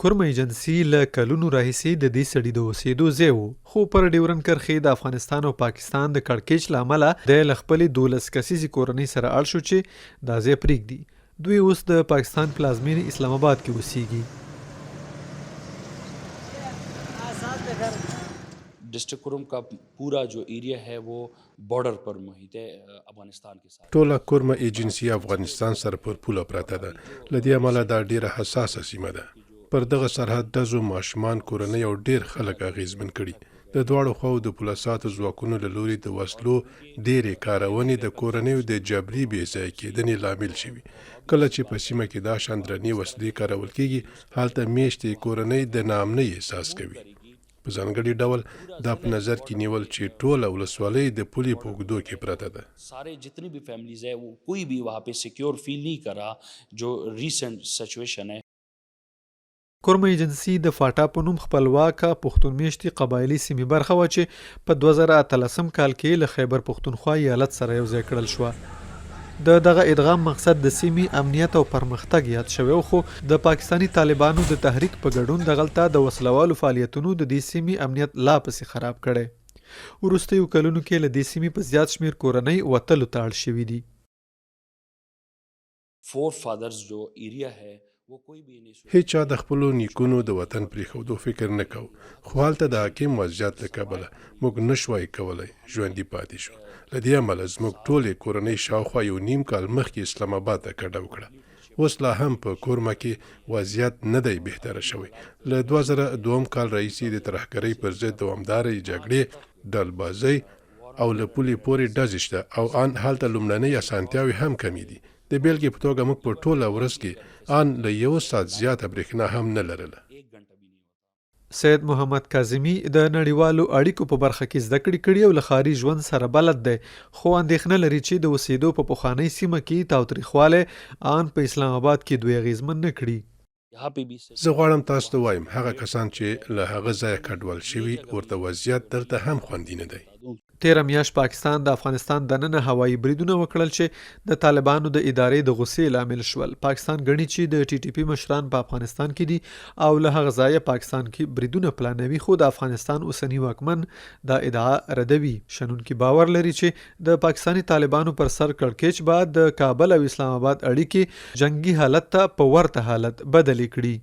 کرمې ایجنسۍ له کلونو راهیسې د دې سړي د اوسېدو ځای و، خو پر ډیورنډ کرښې د افغانستان او پاکستان د کړکېچ له امله دی له خپلې 12 کسیزې کورنۍ سره اړ شو چې دا ځای پرېږدي. دوی اوس د پاکستان پلازمینې اسلام آباد کې اوسېږي. ڈسٹرکٹ کرم کا پورا جو ایریا ہے وہ بارڈر پر محیط ہے افغانستان کے ساتھ. ټوله کرمه ایجنسۍ افغانستان سره پر پوله پرته ده. له دې امله دا ډیره حساسه سیمه ده. پر دغه سرحد ډزو ماشومان، کورنۍ او ډیر خلک اغیزمن کړي. د دواړو خواو د پولیساتو ځواکونو له لوري د وسلو ډیرې کارونې د کورنیو د جبري بې ځای کېدنې لامل شوي. کله چې په سیمه کې دا شان درنې وسلې کارول کیږي، هلته میشتې کورنۍ د ناامنۍ احساس کوي. په ځانګړي ډول دا په نظر کې نیول چې ټوله ولسوالۍ د پولې په اوږدو کې پرته ده. سارے جتنی بھی فیملیز ہے وہ کوئی بھی وہاں پہ سیکیور فیل نہیں کر رہا جو ریسنٹ سچویشن ہے. کرمې ایجنسۍ د فاټا په نوم خپلواکه پښتون میشتي قبایلي سیمې برخه وه چې په 2013 کال کې له خیبر پښتونخوا ایالت سره یوځای کړل شوه. د دغه ادغام مقصد د سیمې امنیت او پرمختګ یاد شوی، خو د پاکستاني طالبانو د تحریک په ګډون دغلته د وسلوالو فعالیتونو د دې سیمې امنیت لا پسې خراب کړی. وروستیو کلونو کې له دې سیمې په زیات شمیر کورنۍ وتلو ته اړ شوي دي. فور فادرز جو ایریا ہے وہ کوئی بھی نہیں هیچ چا د خپلو نیکونو د وطن پرېښودو فکر نه کو، خو هلته د حاکم وضعیت له کبله موږ نشوای کولی ژوندي پاتې شو. له دې امله زموږ ټولې کورنۍ شاوخوا 1.5 کال مخکې اسلام آباد ته کډه وکړه. اوس لا هم په کورمه کې وضعیت نه دی بهتره شوی. له 2002 کال راهیسې د ترهګرۍ پر ضد دوامدارې جګړې، ډلبازۍ او له پولې پورې ډزې شته او ان هلته لومړنۍ اسانتیاوې هم کمې دي. د بیلګې په توګه موږ په ټوله ورځ کې ان له 1 ساعت زیاته برېښنا هم نه لرله. سید محمد کاظمي د نړیوالو اړیکو په برخه کې زده کړې کړي او له ښاري ژوند سره بلد دی، خو اندېښنه لري چې د اوسېدو په پخوانۍ سیمه کې تاوتریخوالی ان په اسلام آباد کې دوی اغیزمن نه کړي. زه غواړم تاسو ته وایم هغه کسان چې له هغه ځایه کډوال شوي ورته وضعیت دلته هم خوندي نه دی. تیره میاشت پاکستان د افغانستان دننه هوایي بریدونه وکړل چې د طالبانو د ادارې د غصې لامل شول. پاکستان ګڼي چې د ټي ټي پي مشران په افغانستان کې دي او له هغه ځایه پاکستان کې بریدونه پلانوي، خو د افغانستان اوسني واکمن دا ادعا ردوي. شنونکي باور لري چې د پاکستاني طالبانو پر سر کړکېچ بعد د کابل او اسلام آباد اړیکې جنگي حالت ته په ورته حالت بدلې کړي.